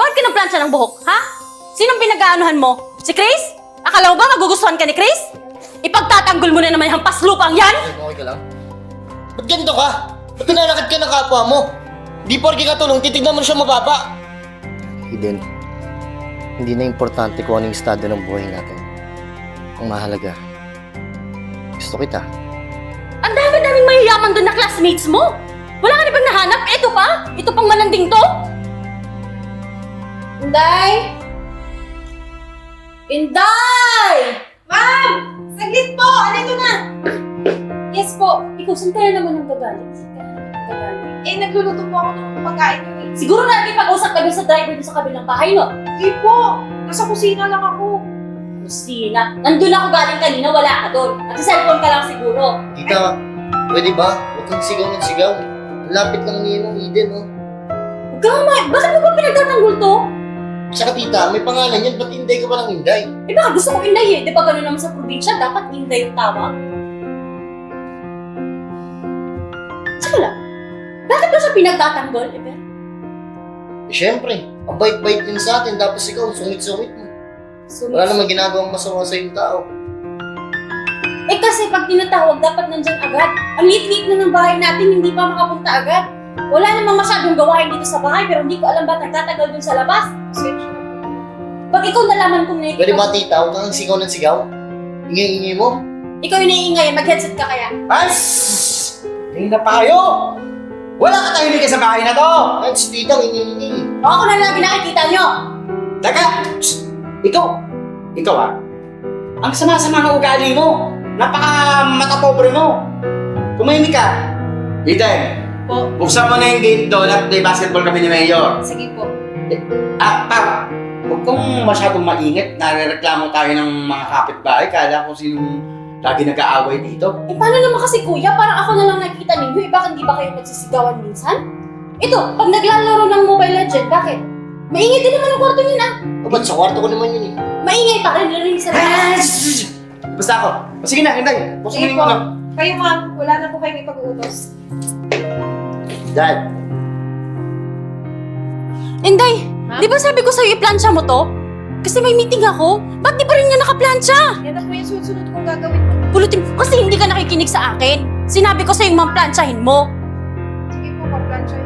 Bakit kinaplansya ng buhok, ha? Sinong pinag-aanuhan mo? Si Chris? Akala mo ba magugustuhan ka ni Chris? Ipagtatanggol mo na naman yung hampas lupang yan! Okay ka lang? Ba't ganito ka? Ba't pinanakit ka ng kapwa mo? Di porke ka tulong, titignan mo na siya mababa. Eden, hindi na importante kung anong estado ng buhay natin. Ang mahalaga, gusto kita. Ang dami-daming mayayaman doon na classmates mo! Wala ka na bang nahanap? Eto pa? Ito pang malanding to? Inday! Inday! Ma'am! Saglit po! Andito na! Yes po. Ikaw, saan ka na naman ang gagaling? Saan ka na naman ang gagaling? Eh, nagluluto po ako ng pagkain ko eh. Siguro nakikipag-usap ka dun sa driver dun sa kabilang bahay, no? Hindi po! Nasa kusina lang ako. Kusina. Nandun ako galing kanina, wala ka doon. At sa cellphone ka lang siguro. Tita, pwede ba? Huwag kang sigaw ng sigaw. Lapit lang niya ng Eden, oh. Huwag ka nga, bakit mo ba pinagtatanggol to? Tsaka tita, may pangalan yan, ba't Inday ka pa ng Inday? Eh baka gusto ko Inday eh. Di ba gano'n naman sa probinsya, dapat Inday yung tawag? Saka lang, bakit mo siya pinagtatanggol, Eber? Eh, syempre, ang bait-bait din sa atin, tapos ikaw, sungit-sungit mo. Wala namang ginagawang masama sa yung tao. Eh kasi pag tinatawag, dapat nandyan agad. Ang liit-liit na ng bahay natin, hindi pa makapunta agad. Wala namang masyadong gawain dito sa bahay, pero hindi ko alam ba't nagtatagal dun sa labas. Pasensya na po. Pag ikaw nalaman kung nakikita Pwede ba tita, huwag kang sigaw ng sigaw? Ingay-ingay mo. ikaw yung naiingay, mag-headset ka kaya. As! Tingin na pa kayo! Wala ka tahimik ka sa bahay na to! Ay, si tita, ingay-ingay. O ako na lang nakikita nyo. Teka! Psst! Ikaw ah. Ang sama-sama ng ugali mo. Napaka-matapobre mo. Tumahimik ka. Eden, Po. buksan mo na yung gate doon at play basketball kami ni Mayor. Sige po. Pap, huwag kang masyadong mainit. Nare-reklamo tayo ng mga kapitbahay. Kala ko sinong lagi nag-aaway dito. Eh paano naman kasi kuya, parang ako na lang nakikita ninyo, eh bakit di ba kayo nagsisigawan minsan? Ito, pag naglalaro ng Mobile Legend, bakit? Maingay din naman ang kwarto niyo na. O, ba't sa kwarto ko naman yun eh? Maingay pa rin, narinig sa labas. Basta ako. Sige na, Inday. Buksan Sige mo po. na. Kayo ma'am, wala na po kayong ipag-uutos. Dad, Inday, Ha? di ba sabi ko sa'yo i-plansya mo to? Kasi may meeting ako. Ba't di pa rin niya nakaplansya? Yan na po yung susunod kong gagawin po. Pulutin mo, kasi hindi ka nakikinig sa akin. Sinabi ko sa'yo mamplansyahin mo. Sige po, mag-plancha.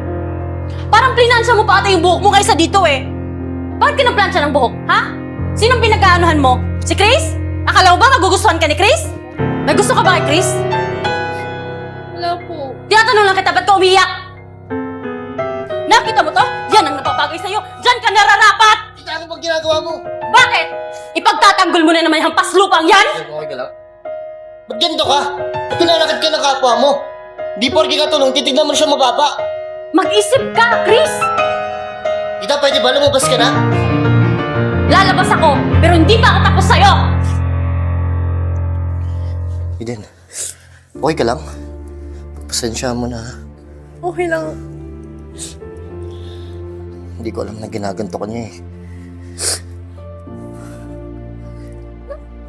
Parang plinansya mo pa ata yung buhok mo kaysa dito eh. Bakit ka naplansya ng buhok, ha? Sinong pinag-aanuhan mo? Si Chris? Akala mo ba magugustuhan ka ni Chris? May gusto ka ba kay Chris? Wala po. Tinatanong lang kita, ba't ka umiyak? Nakita mo to? Yan ang napapagay sa'yo. Diyan ka nararapat! tita, ano bang ginagawa mo? Bakit? Ipagtatanggol mo na naman yung hampas lupang yan? Okay ka lang? Ba't ganito ka? Ba't pinanakit ka ng kapwa mo? Di porke ka tulong, titignan mo na siya mababa. Mag-isip ka, Chris! Tita, pwede ba lumabas ka na? Lalabas ako, pero hindi pa ako tapos sa'yo! Eden, okay ka lang? Pasensya mo na. Okay lang. Hindi ko alam na ginaganto ka niya eh.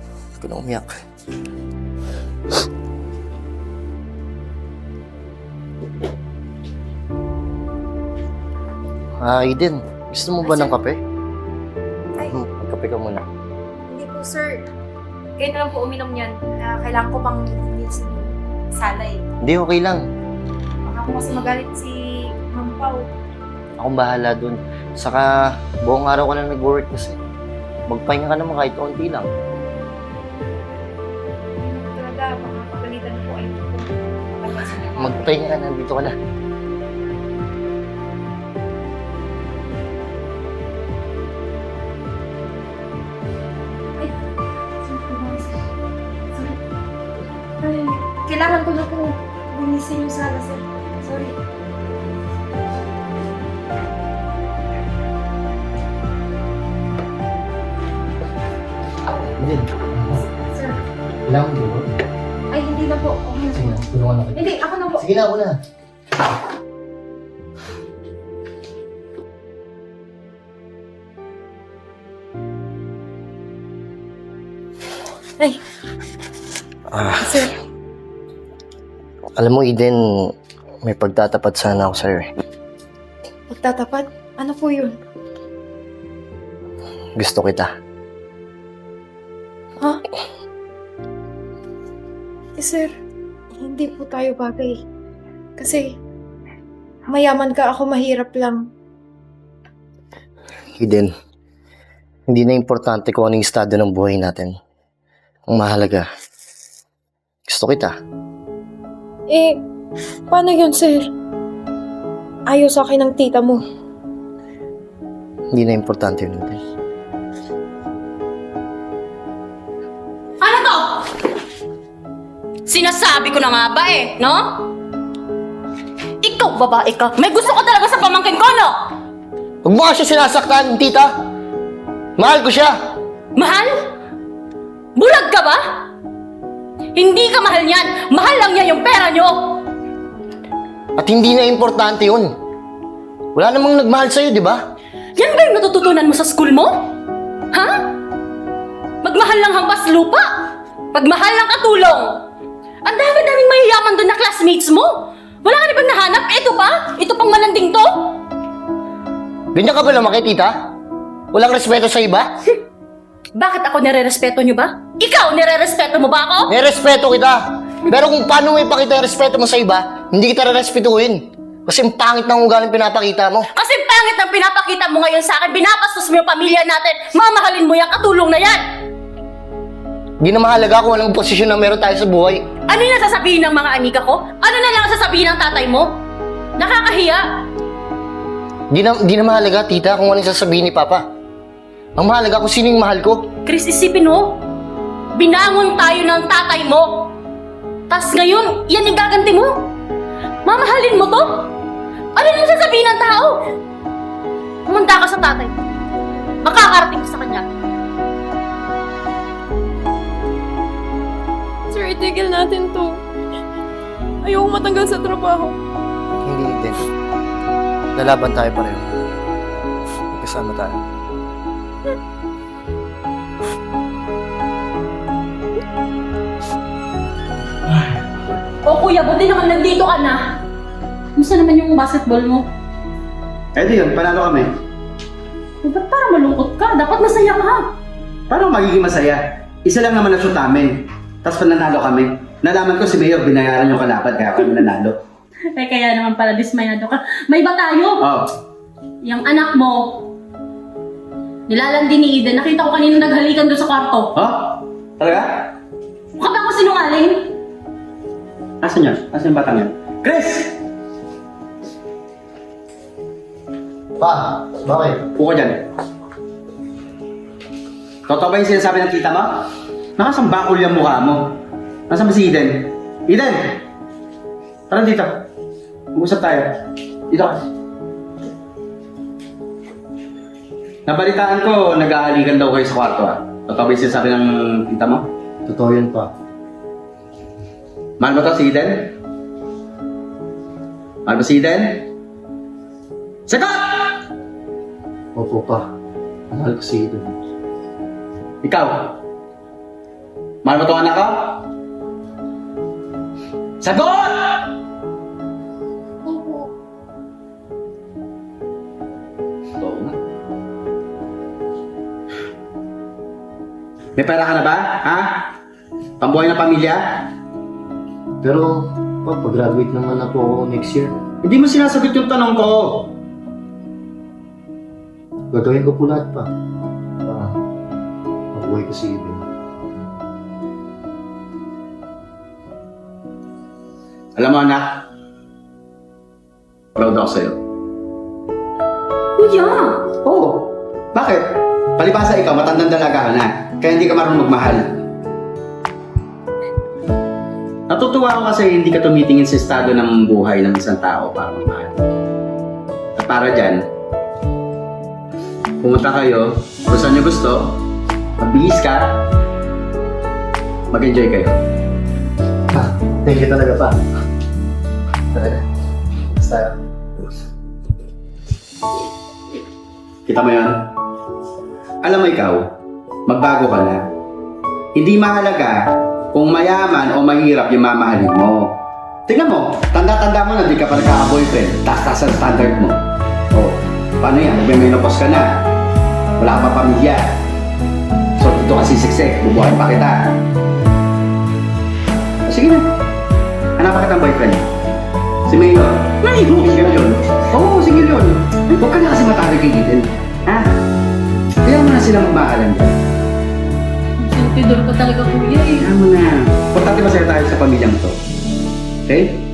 Hindi ko na umiyak. Eden, gusto mo ba ng kape? Ay. Magkape ka muna. Hindi po, sir. Kayo na lang po uminom yan. Kailangan ko pang needs ni Sala eh. Hindi, okay lang. Baka po kasi magalit si Ma'am Pao. Akong bahala dun. Saka, buong araw ka na nag-work kasi. Magpahinga ka naman kahit konti lang. Talaga, baka pagalitan po ay Magpahinga ka na, dito ka na. Ay, kailangan ko na po gumising yung Sala, sir. Sorry. Eden, Sir. kailangan mo ba? Ay, hindi na po. Okay na Sige po. na, tulungan ako. Hindi, ako na po. Sige na, ako na. Ay, Sir. Alam mo, Eden, may pagtatapat sana ako sa'yo eh. Magtatapat? Ano po yun? Gusto kita. Ha? Sir, hindi po tayo bagay. Kasi, mayaman ka, ako mahirap lang. Eden, hindi na importante kung ano yung estado ng buhay natin. Ang mahalaga, gusto kita. Eh, paano yun, sir? Ayaw sa akin ng tita mo. Hindi na importante yun, Eden. Ano to? Sinasabi ko na nga ba eh, no? Ikaw, babae ka. May gusto ka talaga sa pamangkin ko, no? Huwag mo nga siya sinasaktan, tita. Mahal ko siya. Mahal? Bulag ka ba? Hindi ka mahal niyan. Mahal lang niya yung pera niyo. At hindi na importante yun. Wala namang nagmahal sa'yo, di ba? Yan ba yung natututunan mo sa school mo? Ha? Magmahal lang hampas lupa. Pagmahal lang katulong. Ang dami-daming mayayaman doon na classmates mo. Wala ka na bang nahanap? Ito pa? Ito pang malanding to? Ganyan ka ba lumaki, tita? Walang respeto sa iba? Bakit ako nire-respeto niyo ba? Ikaw, nire-respeto mo ba ako? May respeto kita. Pero kung paano mo ipakita yung respeto mo sa iba, hindi kita re-respetuhin. Kasi ang pangit ng ugaling pinapakita mo. Kasi pangit ang pinapakita mo ngayon sa akin. Binapastos mo yung pamilya natin. Mamahalin mo yung katulong na yan. Hindi na mahalaga kung anong posisyon na meron tayo sa buhay. Ano yung nasasabihin ng mga anika ko? Ano na lang ang sasabihin ng tatay mo? Nakakahiya. Hindi na mahalaga, tita, kung anong sasabihin ni Papa. Ang mahalaga kung sino yung mahal ko. Chris, isipin mo. Binangon tayo ng tatay mo. Tas ngayon, yan yung gaganti mo. Mamahalin mo to? Ano yung sasabihin ng tao? Umanda ka sa tatay. Makakarating ka sa kanya. Sir, itigil natin to. Ayoko matanggal sa trabaho. Hindi din. Lalaban tayo pareho. Magkasama tayo. O kuya, buti naman nandito ka na. Musta naman yung basketball mo? Eto yun, panalo kami. Ba't parang malungkot ka? Dapat masaya ka. Paano magiging masaya? Isa lang naman ang shoot namin. Tapos pananalo kami. Nalaman ko si Mayor, binayaran yung kalaban kaya kami nanalo. Eh kaya naman pala dismayado ka. May iba tayo. Oh, Yung anak mo, nilalandi ni Eden. Nakita ko kanina naghalikan doon sa kwarto. oh? Talaga? Mukha ba ako sinungaling? Asan yan? Asan yung batang yan? Chris! Pa, bakit? Uko dyan. Totoo ba yung sinasabi ng tita mo? Nakasambakol yung mukha mo. Nasaan ba si Eden? Eden! Tara dito. Mag-usap tayo. Dito ka. Nabalitaan ko, nag-aalikan daw kayo sa kwarto ah. Totoo ba yung sinasabi ng tita mo? Totoo yun, pa. Mahal mo to si Eden? Mahal mo si Eden? Sagot! Opo, pa. Mahal ko si Eden. Ikaw? Mahal mo tong anak ko? Sagot! Oo nga. May pera ka na ba? Ha? Pambuhay ng pamilya? Pero, pa, pag-graduate naman ako next year. Hindi mo sinasagot yung tanong ko. Gagawin ko po lahat, pa. Mabuhay ko si Eden. Alam mo anak, proud ako sa'yo. Kuya! Oo. Bakit? Palibasa ikaw, matandang dalaga ka na. Kaya hindi ka marunong magmahal. Natutuwa ako kasi hindi ka tumitingin sa estado ng buhay ng isang tao para magmahal. At para dyan, pumunta kayo, kung saan nyo gusto, magbihis ka, mag-enjoy kayo. Pa, thank you talaga, pa. Talaga. Basta. Kita mo yan? Alam mo ikaw, magbago ka na. Hindi mahalaga kung mayaman o mahirap yung mamahalin mo. Tingnan mo, tanda-tanda mo na di ka pa nagkaka-boyfriend, taas-taas ang standard mo. O, paano yan? Magme-menopause ka na. Wala ka pa pamilya. So, dito ka sisiksik. Bubuhayin pa kita. Sige na. Hanap pa kitang boyfriend. Si Mayor. Single yun. Oo, single yun. Huwag ka na kasi matagal kay Eden. Ha? Kaya mo na sila magmakalan dyan. Sentidor ka talaga, kuya eh. Kaya mo na. Importante masaya tayo sa pamilyang to. Okay?